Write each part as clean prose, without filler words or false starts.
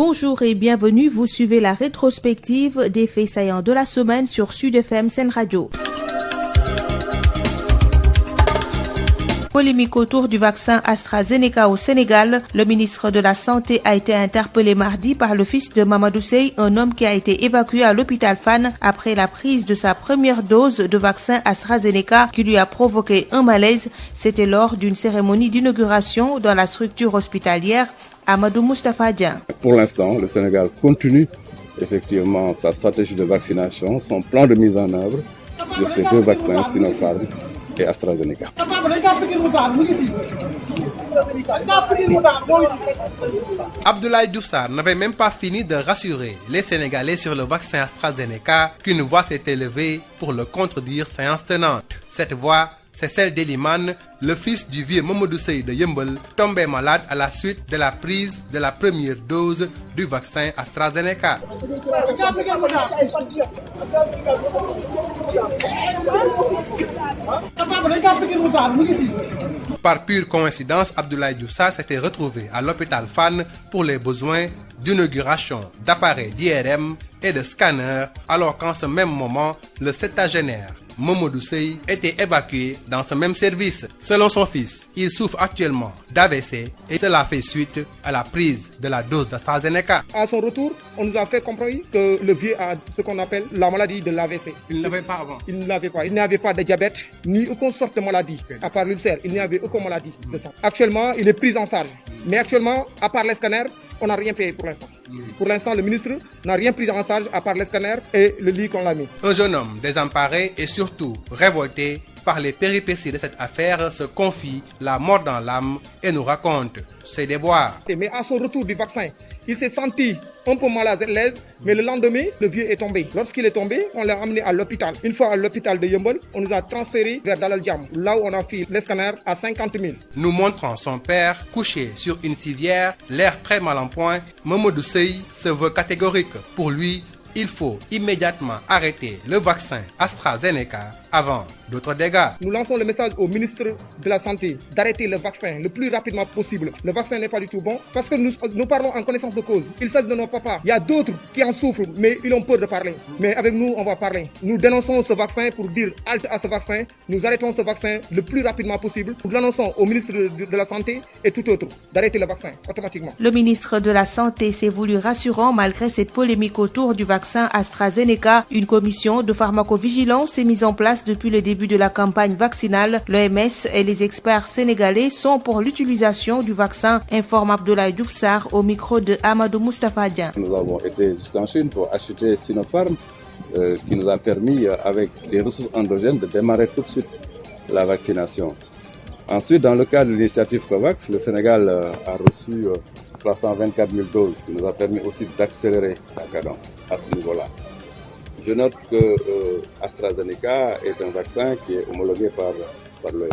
Bonjour et bienvenue, vous suivez la rétrospective des faits saillants de la semaine sur Sud FM Sen Radio. Polémique autour du vaccin AstraZeneca au Sénégal. Le ministre de la Santé a été interpellé mardi par le fils de Mamadou Seye, un homme qui a été évacué à l'hôpital Fann après la prise de sa première dose de vaccin AstraZeneca qui lui a provoqué un malaise. C'était lors d'une cérémonie d'inauguration dans la structure hospitalière. Amadou Moustapha Dia. Pour l'instant, le Sénégal continue effectivement sa stratégie de vaccination, son plan de mise en œuvre sur ces deux vaccins, Sinopharm et AstraZeneca. Abdoulaye Diouf Sarr n'avait même pas fini de rassurer les Sénégalais sur le vaccin AstraZeneca qu'une voix s'est élevée pour le contredire séance tenante. Cette voix, c'est celle d'Eliman, le fils du vieux Mamadou Seye de Yeumbeul, tombé malade à la suite de la prise de la première dose du vaccin AstraZeneca. Par pure coïncidence, Abdoulaye Diouf Sarr s'était retrouvé à l'hôpital Fann pour les besoins d'inauguration d'appareils d'IRM et de scanners, alors qu'en ce même moment, le septagénaire Mamadou Seye était évacué dans ce même service. Selon son fils, il souffre actuellement d'AVC et cela fait suite à la prise de la dose d'AstraZeneca. À son retour, on nous a fait comprendre que le vieux a ce qu'on appelle la maladie de l'AVC. Il ne l'avait pas avant. Il ne l'avait pas. Il n'avait pas de diabète ni aucune sorte de maladie. À part l'ulcère, il n'y avait aucune maladie de ça. Actuellement, il est pris en charge. Mais actuellement, à part les scanners, on n'a rien payé pour l'instant. Pour l'instant, le ministre n'a rien pris en charge à part les scanners et le lit qu'on l'a mis. Un jeune homme désemparé et surtout révolté par les péripéties de cette affaire se confie la mort dans l'âme et nous raconte ses déboires. Mais à son retour du vaccin, il s'est senti un peu mal à l'aise, mais le lendemain, le vieux est tombé. Lorsqu'il est tombé, on l'a amené à l'hôpital. Une fois à l'hôpital de Yeumbeul, on nous a transféré vers Dalal Jamm, là où on a fait les scanners à 50 000. Nous montrons son père couché sur une civière, l'air très mal en point. Mamadou Seye se veut catégorique. Pour lui, il faut immédiatement arrêter le vaccin AstraZeneca avant d'autres dégâts. Nous lançons le message au ministre de la Santé d'arrêter le vaccin le plus rapidement possible. Le vaccin n'est pas du tout bon parce que nous parlons en connaissance de cause. Il s'agit de nos papas. Il y a d'autres qui en souffrent, mais ils ont peur de parler. Mais avec nous, on va parler. Nous dénonçons ce vaccin pour dire halte à ce vaccin. Nous arrêtons ce vaccin le plus rapidement possible. Nous l'annonçons au ministre de la Santé et tout autre d'arrêter le vaccin automatiquement. Le ministre de la Santé s'est voulu rassurant malgré cette polémique autour du vaccin AstraZeneca. Une commission de pharmacovigilance est mise en place depuis le début de la campagne vaccinale. L'OMS et les experts sénégalais sont pour l'utilisation du vaccin, informe Abdoulaye Diouf Sarr au micro de Amadou Moustapha Dia. Nous avons été jusqu'en Chine pour acheter Sinopharm qui nous a permis, avec les ressources endogènes, de démarrer tout de suite la vaccination. Ensuite, dans le cadre de l'initiative COVAX, le Sénégal a reçu 324 000 doses, qui nous a permis aussi d'accélérer la cadence à ce niveau-là. Je note que AstraZeneca est un vaccin qui est homologué par l'OMS.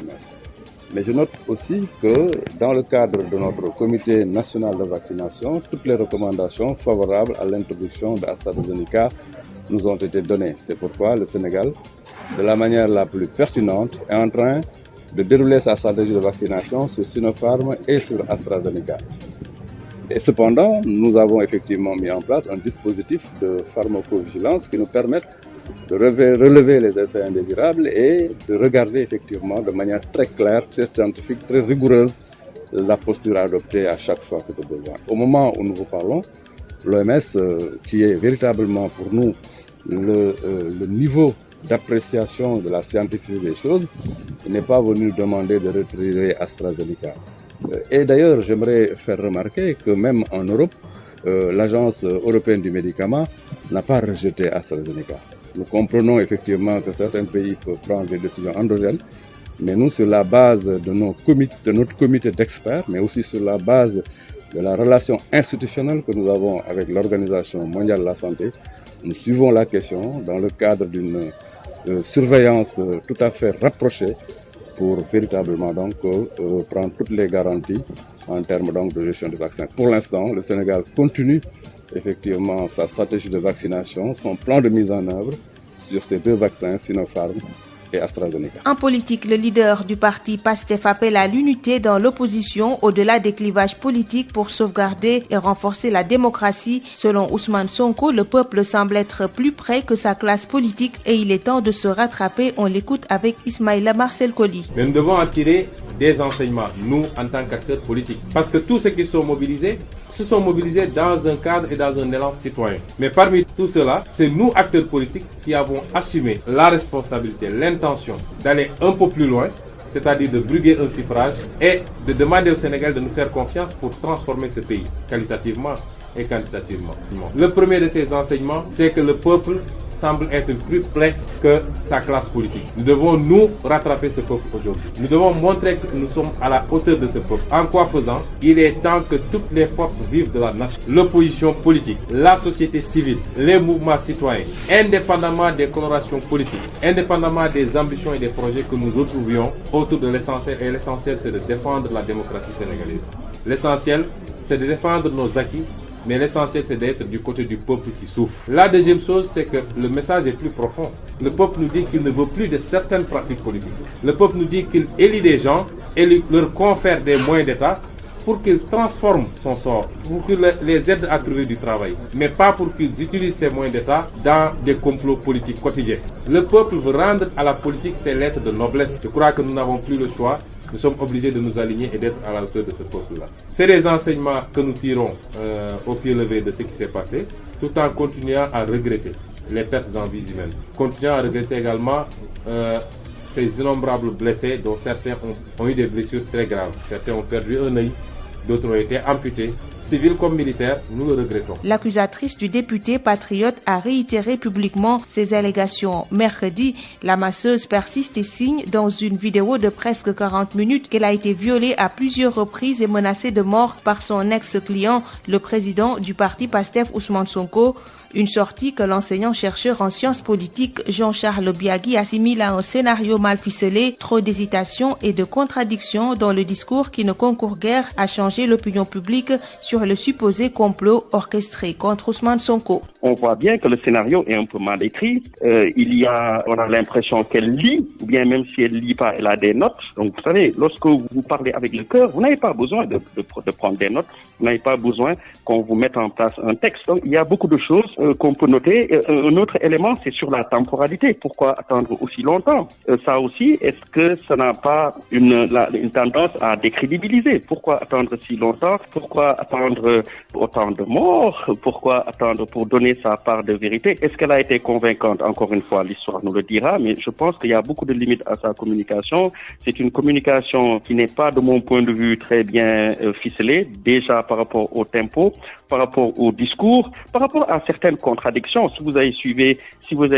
Mais je note aussi que dans le cadre de notre comité national de vaccination, toutes les recommandations favorables à l'introduction d'AstraZeneca nous ont été données. C'est pourquoi le Sénégal, de la manière la plus pertinente, est en train de dérouler sa stratégie de vaccination sur Sinopharm et sur AstraZeneca. Et cependant, nous avons effectivement mis en place un dispositif de pharmacovigilance qui nous permet de relever les effets indésirables et de regarder effectivement de manière très claire, très scientifique, très rigoureuse la posture adoptée à chaque fois que de besoin. Au moment où nous vous parlons, l'OMS, qui est véritablement pour nous le niveau d'appréciation de la scientificité des choses, n'est pas venu demander de retirer AstraZeneca. Et d'ailleurs, j'aimerais faire remarquer que même en Europe, l'Agence européenne du médicament n'a pas rejeté AstraZeneca. Nous comprenons effectivement que certains pays peuvent prendre des décisions endogènes, mais nous, sur la base de notre comité d'experts, mais aussi sur la base de la relation institutionnelle que nous avons avec l'Organisation mondiale de la santé, nous suivons la question dans le cadre d'une surveillance tout à fait rapprochée pour véritablement donc prendre toutes les garanties en termes donc de gestion du vaccin. Pour l'instant, le Sénégal continue effectivement sa stratégie de vaccination, son plan de mise en œuvre sur ces deux vaccins, Sinopharm et AstraZeneca. En politique, le leader du parti PASTEF appelle à l'unité dans l'opposition au-delà des clivages politiques pour sauvegarder et renforcer la démocratie. Selon Ousmane Sonko, le peuple semble être plus près que sa classe politique et il est temps de se rattraper. On l'écoute avec Ismaïla Marcel Colly. Mais nous devons en tirer des enseignements, nous, en tant qu'acteurs politiques. Parce que tous ceux qui sont mobilisés, se sont mobilisés dans un cadre et dans un élan citoyen. Mais parmi tout cela, c'est nous, acteurs politiques, qui avons assumé la responsabilité, l'intention d'aller un peu plus loin, c'est-à-dire de briguer un suffrage et de demander au Sénégal de nous faire confiance pour transformer ce pays qualitativement et quantitativement. Le premier de ces enseignements, c'est que le peuple semble être plus près que sa classe politique. Nous devons nous rattraper ce peuple aujourd'hui. Nous devons montrer que nous sommes à la hauteur de ce peuple. En quoi faisant, il est temps que toutes les forces vives de la nation, l'opposition politique, la société civile, les mouvements citoyens, indépendamment des colorations politiques, indépendamment des ambitions et des projets que nous retrouvions autour de l'essentiel. Et l'essentiel, c'est de défendre la démocratie sénégalaise. L'essentiel, c'est de défendre nos acquis. Mais l'essentiel, c'est d'être du côté du peuple qui souffre. La deuxième chose, c'est que le message est plus profond. Le peuple nous dit qu'il ne veut plus de certaines pratiques politiques. Le peuple nous dit qu'il élit des gens et leur confère des moyens d'État pour qu'ils transforment son sort, pour qu'ils les aident à trouver du travail, mais pas pour qu'ils utilisent ces moyens d'État dans des complots politiques quotidiens. Le peuple veut rendre à la politique ses lettres de noblesse. Je crois que nous n'avons plus le choix. Nous sommes obligés de nous aligner et d'être à la hauteur de ce peuple-là. C'est des enseignements que nous tirons au pied levé de ce qui s'est passé, tout en continuant à regretter les pertes en vies humaines. Continuant à regretter également ces innombrables blessés dont certains ont eu des blessures très graves. Certains ont perdu un œil, d'autres ont été amputés. Civils comme militaires, nous le regrettons. L'accusatrice du député patriote a réitéré publiquement ses allégations mercredi. La masseuse persiste et signe dans une vidéo de presque 40 minutes qu'elle a été violée à plusieurs reprises et menacée de mort par son ex-client, le président du parti PASTEF Ousmane Sonko. Une sortie que l'enseignant-chercheur en sciences politiques Jean-Charles Biagui assimile à un scénario mal ficelé, trop d'hésitation et de contradictions dans le discours qui ne concourt guère à changer l'opinion publique sur le supposé complot orchestré contre Ousmane Sonko. On voit bien que le scénario est un peu mal écrit. On a l'impression qu'elle lit, ou bien même si elle lit pas, elle a des notes. Donc vous savez, lorsque vous parlez avec le cœur, vous n'avez pas besoin de prendre des notes, vous n'avez pas besoin qu'on vous mette en place un texte. Donc il y a beaucoup de choses qu'on peut noter. Un autre élément, c'est sur la temporalité. Pourquoi attendre aussi longtemps? Ça aussi, est-ce que ça n'a pas une tendance à décrédibiliser? Pourquoi attendre si longtemps? Pourquoi attendre autant de morts? Pourquoi attendre pour donner sa part de vérité? Est-ce qu'elle a été convaincante? Encore une fois, l'histoire nous le dira, mais je pense qu'il y a beaucoup de limites à sa communication. C'est une communication qui n'est pas, de mon point de vue, très bien ficelée, déjà par rapport au tempo, par rapport au discours, par rapport à certaines contradictions, si vous avez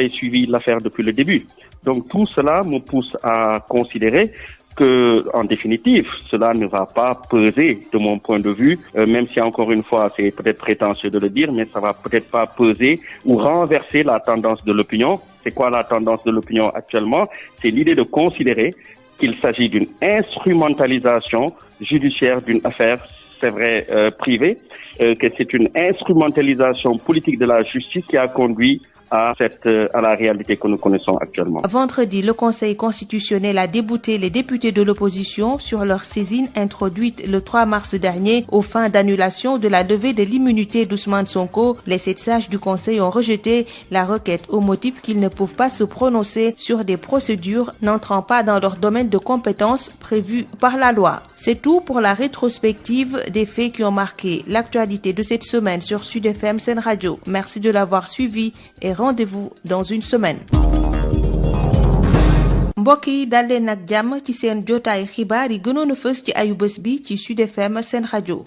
suivi l'affaire depuis le début. Donc tout cela me pousse à considérer que, en définitive, cela ne va pas peser, de mon point de vue, même si encore une fois, c'est peut-être prétentieux de le dire, mais ça va peut-être pas peser ou renverser la tendance de l'opinion. C'est quoi la tendance de l'opinion actuellement? C'est l'idée de considérer qu'il s'agit d'une instrumentalisation judiciaire d'une affaire, c'est vrai, privée, que c'est une instrumentalisation politique de la justice qui a conduit à la réalité que nous connaissons actuellement. Vendredi, le Conseil constitutionnel a débouté les députés de l'opposition sur leur saisine introduite le 3 mars dernier aux fins d'annulation de la levée de l'immunité d'Ousmane Sonko. Les 7 sages du Conseil ont rejeté la requête au motif qu'ils ne peuvent pas se prononcer sur des procédures n'entrant pas dans leur domaine de compétences prévues par la loi. C'est tout pour la rétrospective des faits qui ont marqué l'actualité de cette semaine sur Sud FM Sen Radio. Merci de l'avoir suivi et rendez-vous dans une semaine. mbokk yi dal leen ak jàmm ci seen jotaay xibaar yi gënoon a fës ci ayubés bi ci Sud FM Sen Radio.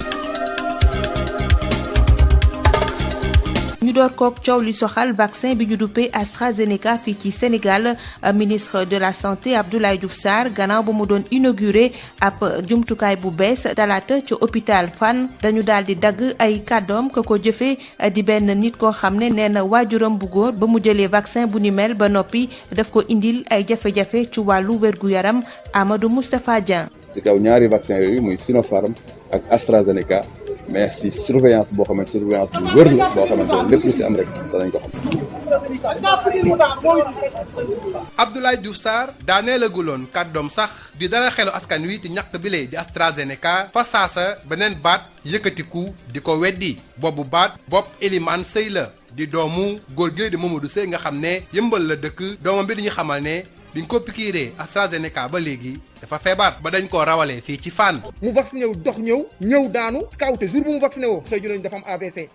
ñu door kook coow li soxal vaccin bi ñu duppee AstraZeneca fii ci Sénégal. Ministre de la santé Abdoulaye Diouf Sarr gannaaw ba mu doon inauguré ab jumtukaay bu bees talaata ci hôpital Fann dañu daal di dagg ay kàddoom ko jëfee di benn nit koo xam ne nee na waajuram bu góor ba mu jëlee vaccin bu ni mel ba noppi daf ko indil ay jafe-jafe ci wàllu wér-gu-yaram. Amadou Moustapha Dieng. si kaw ñaari vaccin yooyu muy Sinopharm ak AstraZeneca mais si surveillance boo xamante surveillance bu wër la boo xamante ne lépp lu si am rek danañ ko xam. Abdoulaye Diouf Sarr daaneelaguloon kàddoom sax di dara xelu askan wi ci ñàkk bi lay di AstraZeneca fa saasa beneen baat yëkkatiku di ko weddi boobu baat bopp Elimane Seye la di doomu góor gi di Mamadou Seye nga xam ne Yëmbal la dëkk doomam bi di ñu xamal ne biñ ko pikiiree AstraZeneca ba léegi dafa feebar ba dañ koo rawalee fii ci Fann. mu vacciné wu dox ñëw daanu kawte jour bu mu vacciné woo xëy nañu dafa am AVC.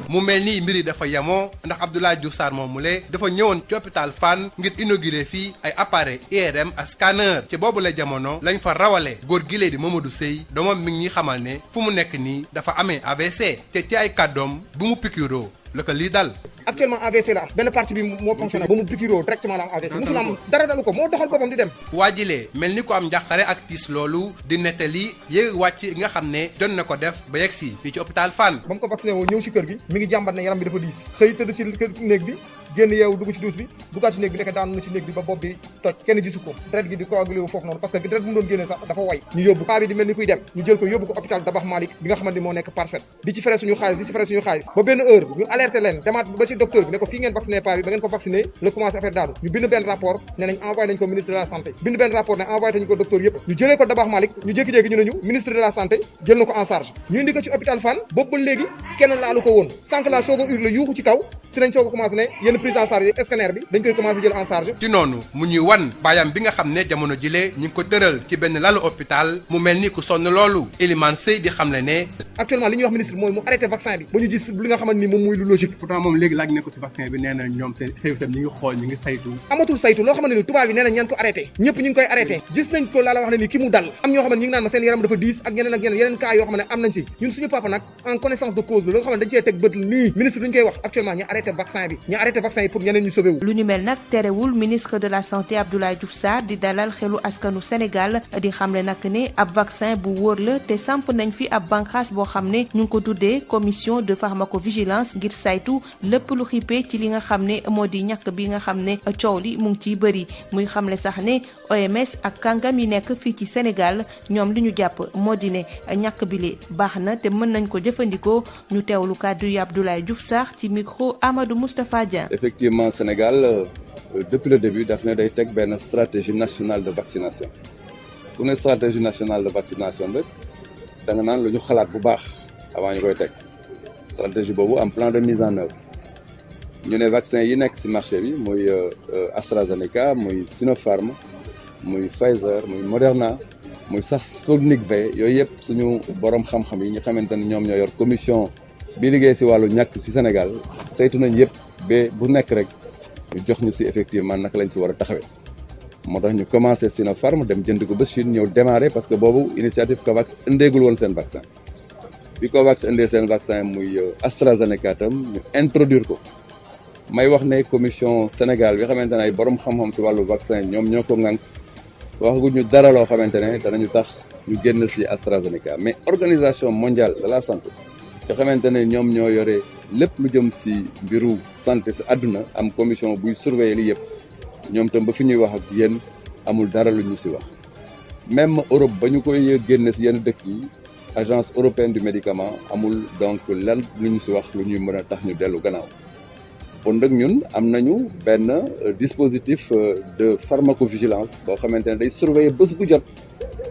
mu mel ni mbir yi dafa yemoo ndax Abdoulaye Diouf Sarr moom mu le dafa ñëwoon ci hôpital Fann ngir inauguré fii ay appareil IRM ak scanner ci boobu la jamono lañ fa rawale góor gi di Mamadou Seye doomam mi ngi ñuy xamal ne fu mu nekk nii dafa amee AVC te ci ay kàddoom bu mu pikiiroo la ko lii dal. actuellement AVC la am benn partie bi moo fonctionné ba mu piqûre directement la am AVC musul am dara dalu ko moo doxal boppam di dem. waajilee mel ni ko am njàqare ak tiis loolu di nettali yéeg wàcc nga xam ne jot na ko def ba yegg si fii ci hôpital Fann. ba mu ko vacciné woo ñëw si kër gi mi ngi jàmbat ne yaram bi dafa diis xëy tëdd si néeg bi génn yeewu dugg ci douche bi duggaat ci néeg bi nekk daanu na ci néeg bi ba bopp bi toj kenn gisu ko deret gi di coagulé wu foofu noonu parce que deret bu mu doon génnee sax dafa way ñu yóbbu paa bi di mel ni kuy dem ñu jël ko yóbbu ko hôpital Dabakh Malick bi nga xamante ni moo nekk Parcelles di ci fere suñu xaalis ba benn heure ñu alerté leen demaat ba ci docteur bi ne ko fii ngeen vacciné paa bi ba ngeen ko vacciné la commencé affaire daanu ñu bind benn rapport ne nañ envoyé nañ ko ministre de la santé bind benn rapport ne envoyé nañu ko docteur yëpp ñu jëlee ko Dabakh Malick ñu jékki-jékki ñu ne ñu ministre de la santé jël na ko en charge ñu indi ko ci hôpital Fann boobu ba léegi kenn laalu ko woon sànq la soog a urle yuuxu ci kaw si nañ soog a commencé ne yenn prise en charge scanner bi dañ koy commencé jël en charge. ci noonu mu ñuy wan baayam bi nga xam ne jamono jile ñu ngi ko tëral ci benn lalu hôpital mu mel ni ku sonn loolu Elimane Seye di xam le ne actuellement li ñuy wax ministre mooy mu arrêté vaccin bi ba ñu gis li nga xamante ni moom muy lu logique. pourtant moom léegi laaj na ko ci vaccin bi nee na ñoom seen service ñu ngi xool ñu ngi saytu. amatul saytu loo xamante ni tubaab yi nee na ñaan ko arrêté ñëpp ñu ngi koy arrêté gis nañ ko laa la wax ne ni ki mu dal am ñoo xamante ñu ngi naan ma seen yaram dafa diis ak yeneen cas yoo xam ne am nañ si ñun suñu papa nag en connaissance de cause la loo xamante dañ cee teg bët nii ministre duñ koy wax actuellement ñu arrêté vaccin bi ñu arrêté vaccin yi pour ñeneen ñu sauvé wu. lu ni mel nag terewul ministre de la santé Abdoulaye Diouf Sarr di dalal xelu askanu Sénégal di xamle nag ne ab vaccin bu wóor la te samp nañ fi ab bànqaas boo xam ne ñu ngi ko tuddee commission de pharmacovigilance ngir saytu lépp lu xippee ci li nga xam ne moo di ñàkk bi nga xam ne coow li mu ngi ciy bëri muy xamle sax ne OMS ak kàngam yi nekk fii ci Sénégal ñoom li ñu jàpp moo di ne ñàkk bi li baax na te mën nañ ko jëfandikoo ñu teewlu kàddu yi Abdoulaye Diouf Sarr ci micro Amadou Moustapha Dieng. Effectivement, Sénégal depuis le début daf ne day teg benn stratégie nationale de vaccination ku ne stratégie nationale de vaccination rek da nga naan lu ñu xalaat bu baax avant ñu koy teg stratégie boobu am plan de mise en œuvre ñu ne vaccin yi nekk ci marché bi muy AstraZeneca muy Sinopharm muy Pfizer muy Moderna muy sax Sputnik V yooyu yëpp suñu borom xam-xam yi ñu xamante ne ñoom ñoo yor commission bi liggéey ci wàllu ñàkk ci Sénégal saytu nañ yëpp ba bu nekk rek ñu jox ñu ci effectivement naka lañ ci war a taxawee moo tax ñu commencé Sinopharm dem jënd ko ba Chine ñëw démarrer parce que boobu initiative COVAX indeegul woon seen vaccin bi COVAX indee seen vaccin muy AstraZeneca tam ñu introduire ko may wax ne commission Sénégal bi xamante ne ay borom xam-xam ci wàllu vaccin ñoom ñoo ko ŋànk waxaguñu dara loo xamante ne danañu tax ñu génn ci AstraZeneca mais organisation mondiale de la santé yoo xamante ne ñoom ñoo yore lépp lu jëm ci mbiru santé ci àdduna am commission buy surveiller li yëpp ñoom tam ba fi ñuy wax ak yéen amul dara lu ñu ci wax même Europe ba ñu koy génne ci yenn dëkk yi agence européenne du médicament amul donc lan lu ñu ci wax lu ñuy mën a tax ñu dellu gannaaw bon nag ñun am nañu benn dispositif de pharmacovigilance boo xamante ne day surveiller bés bu jot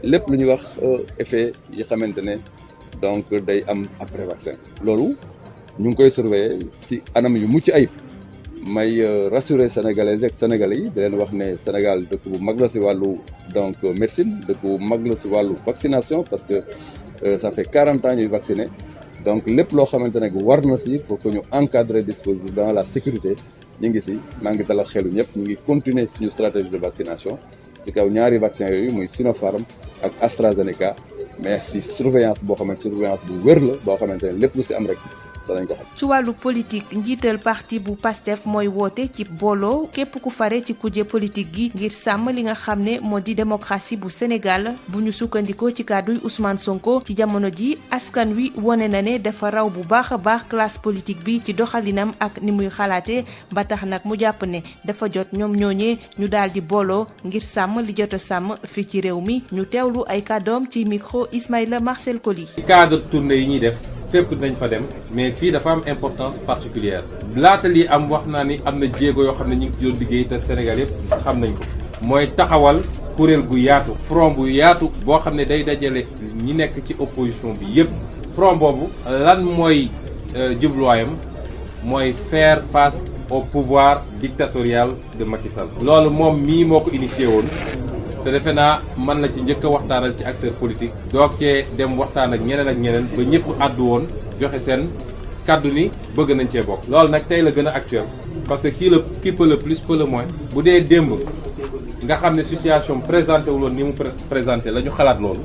lépp lu ñuy wax effet yi xamante ne donc day am après vaccin loolu ñu ngi koy surveiller ci anam yu mucc ayib may rassurer sénégalais ak sénégalais yi di leen wax ne Sénégal dëkk bu mag la ci wàllu donc médecine dëkk bu mag la ci wàllu vaccination parce que ça fait 40 ans ñuy vacciner donc lépp loo xamante ne war na ci pour que ñu encadrer dispositif dans la sécurité ñu ngi ci maa ngi dalal xelu ñëpp ñu ngi continuer suñu stratégie de vaccination ci kaw ñaari vaccin yooyu muy Sinopharm ak AstraZeneca mais ci surveillance boo xamante surveillance bu wér la boo xamante ne lépp lu ci am rek danañ ko xam. ci wàllu politique njiital parti bu PASTEF mooy woote ci booloo képp ku fare ci kuje politique gi ngir sàmm li nga xam ne moo di démocratie bu Sénégal bu ñu sukkandikoo ci kàdduy Ousmane Sonko ci jamono ji askan wi wone na ne dafa raw bu baax a baax classe politique bi ci doxalinam ak ni muy xalaatee ba tax nag mu jàpp ne dafa jot ñoom ñooñee ñu daal di booloo ngir sàmm li jot a sàmm fii ci réew mi ñu teewlu ay kàddoom ci micro Ismaïla Marcel Coly. cadre tournée yi ñuy def fépp nañ fa dem mais fii dafa am importance particulière laata lii am wax naa ni am na jéego yoo xam ne ñu ngi ci doon liggéey te Sénégal yëpp xam nañ ko mooy taxawal kuréel gu yaatu front bu yaatu boo xam ne day dajale ñi nekk ci opposition bi yëpp front boobu lan mooy jubluwaayam mooy faire face au pouvoir dictatorial de Macky Sall. loolu moom mii moo ko initié woon te defe naa mën na ci njëkk a waxtaanal ci acteur politique doog cee dem waxtaan ak ñeneen ba ñëpp àddu woon joxe seen kàddu ni bëgg nañ cee bokk. loolu nag tey la gën a actuel parce que qui peut le plus peut le moins. bu dee démb nga xam ne situation présenté wu loon ni mu présenté la ñu xalaat loolu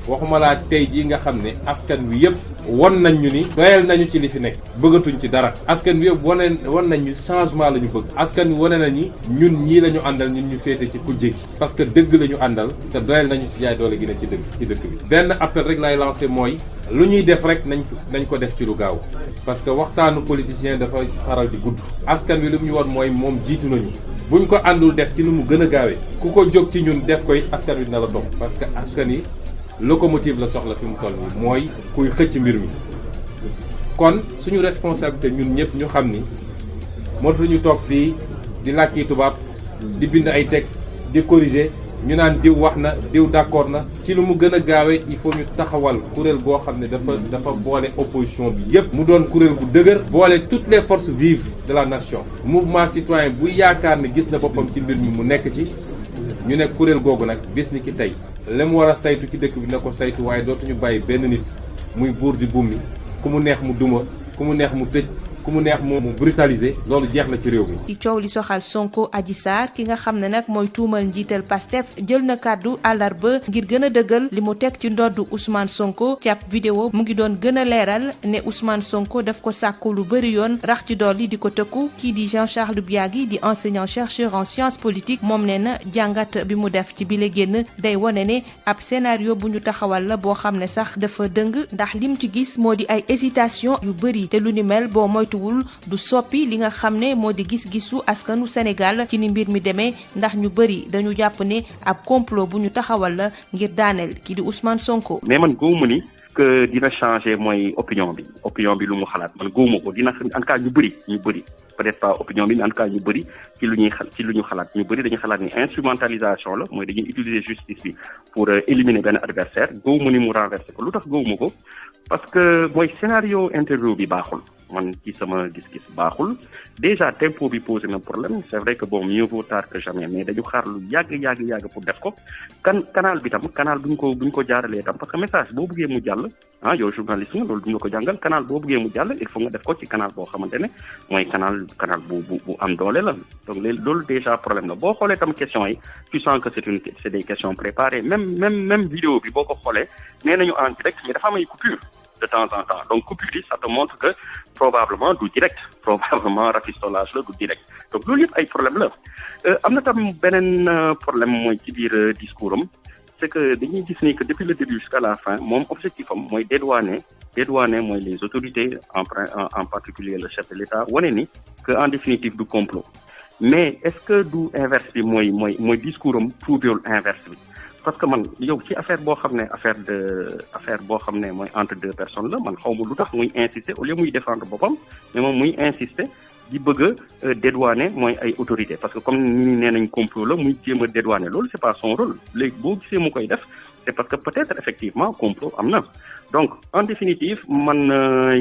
waxuma laa tey jii nga xam ne askan wi yëpp won nañ ñu ni doyal nañu ci li fi nekk bëggatuñ ci dara askan wi yëpp won nañ ñu changement la ñu bëgg askan wi wane na ni ñun ñii la ñu àndal ñun ñu féete ci kujje gi parce que dëgg la ñu àndal te doyal nañu ci jaay doole gi ne ci dëkk bi benn appel rek lay lancé mooy lu ñuy def rek nañ ko def ci lu gaaw parce que waxtaanu politicien dafa faral di gudd askan wi lu mu ñu woon mooy moom jiitu nañu buñ ko àndul def ci lu mu gën a gaawee ku ko jóg ci ñun def ko it askan wi dina la dox parce que askan yi locomotive la soxla fi mu toll nii mooy kuy xëcc mbir mi kon suñu responsabilité ñun ñëpp ñu xam ni mootuñu toog fii di làkki tubaab di bind ay texte di corriger ñu naan diw wax na diw d'accord na ci lu mu gën a gaawee il faut ñu taxawal kuréel goo xam ne dafa boole opposition bi yépp mu doon kuréel gu dëgër boole toutes les forces vives de la nation mouvement citoyen bu yaakaar ne gis na boppam ci mbir mi mu nekk ci ñu ne kuréel googu nag bis ni ki tey la mu war a saytu ci dëkk bi na ko saytu waaye dootuñu bàyyi benn nit muy buur di bummi ku mu neex mu duma ku mu neex mu tëj ku mu neex mu brutaliser loolu jeex na ci réew mi. ci coow li soxal Sonko Adji Sarr ki nga xam ne nag mooy tuumal njiital Pastef jël na kàddu àllarba ngir gën a dëggal li mu teg ci ndoddu Ousmane Sonko ci ab vidéo mu ngi doon gën a leeral ne Ousmane Sonko daf ko sàkku lu bëri yoon rax ci dolli di ko tëkku kii di Jean-Charles Biagui di enseignant chercheur en sciences politiques moom nee na jàngat bi mu def ci bile génn day wane ne ab scénario bu ñu taxawal la boo xam ne sax dafa dëng ndax lim ci gis moo di ay hésitation yu bëri te lu ni mel boo moytu du soppi li nga xam ne moo di gis-gisu askanu Sénégal ci ni mbir mi demee ndax ñu bëri dañu jàpp ne ab complot bu ñu taxawal la ngir daaneel kii di Ousmane Sonko. mais man gëwuma ni que dina changer mooy opinion bi lu mu xalaat man gëwuma ko dina en tout cas ñu bëri peut-être pas opinion bi mais en tout cas ñu bëri ci lu ñu xalaat ñu bëri dañu xalaat ni instrumentalisation la mooy dañuy utiliser justice bi pour éliminer benn adversaire gëwuma ni mu renverser ko lu tax gëwuma ko parce que mooy scénario interview bi baaxul man ci sama gis-gis baaxul déjà tempo bi posé na problème c'est vrai que bon mieux vaut tard que jamais mais dañu xaar lu yàgg pour def ko canal bi tam canal buñ ko jaaralee tam parce que message boo bëggee mu jàll yow journaliste nga loolu duñ la ko jàngal canal boo bëggee mu jàll il faut nga def ko ci canal boo xamante ne mooy canal bu am doole la donc loolu déjà problème la boo xoolee tam question yi tu sens que c'est des questions préparées même vidéo bi boo ko xoolee nee nañu en direct mais dafa am ay coupure de temps en temps donc coupure yi ça te montre que probablement du direct probablement rafistolage la du direct donc loolu yëpp ay problème la am na tam beneen problème mooy ci biir discours am c'est que dañuy gis ni que depuis le début jusqu'à la fin moom objectif am mooy dédouaner mooy les autorités en particulier le chef de l'État wane ni que en définitive du complot mais est-ce que du inverse bi mooy discours am prouvéwul inverse bi parce que man yow ci affaire boo xam ne mooy entre deux personnes la man xaw ma lu tax muy insister au lieu muy défendre boppam mais moom muy insister di bëgg a dédouaner mooy ay autorité parce que comme ni nee nañ complot la muy jéem a dédouaner loolu c'est pas son rôle léegi boo gisee mu koy def c'est parce que peut-être effectivement complot am na donc en définitive man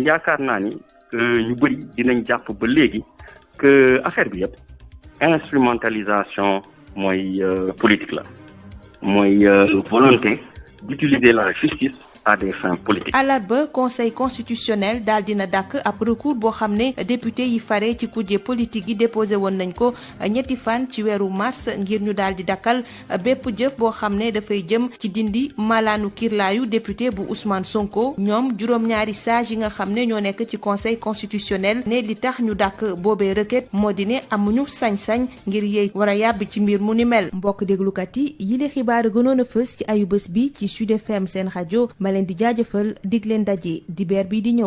yaakaar naa ni que ñu bëri dinañ jàpp ba léegi que affaire bi yëpp instrumentalisation mooy politique la mooy volonté d'utiliser la justice à des fins politiques. àllarba conseil constitutionnel daal dina dàkk ab recours boo xam ne député yi fare ci kujje politique yi déposé woon nañ ko ñetti fan ci weeru mars ngir ñu daal di dakkal bépp jëf boo xam ne dafay jëm ci dindi malaanu kirlaayu député bu Ousmane Sonko. ñoom juróom-ñaari sages yi nga xam ne ñoo nekk ci conseil constitutionnel ne li tax ñu dàkk boobee requête moo di ne amuñu sañ-sañ ngir yey war a yàbb ci mbir mu ni mel. mbokk déglukat yi yile xibaar gënoon a fës ci ayu bés bi ci Sud FM seen rajo ma leen di jaajëfal dig leen daje dibeer bi di ñëw.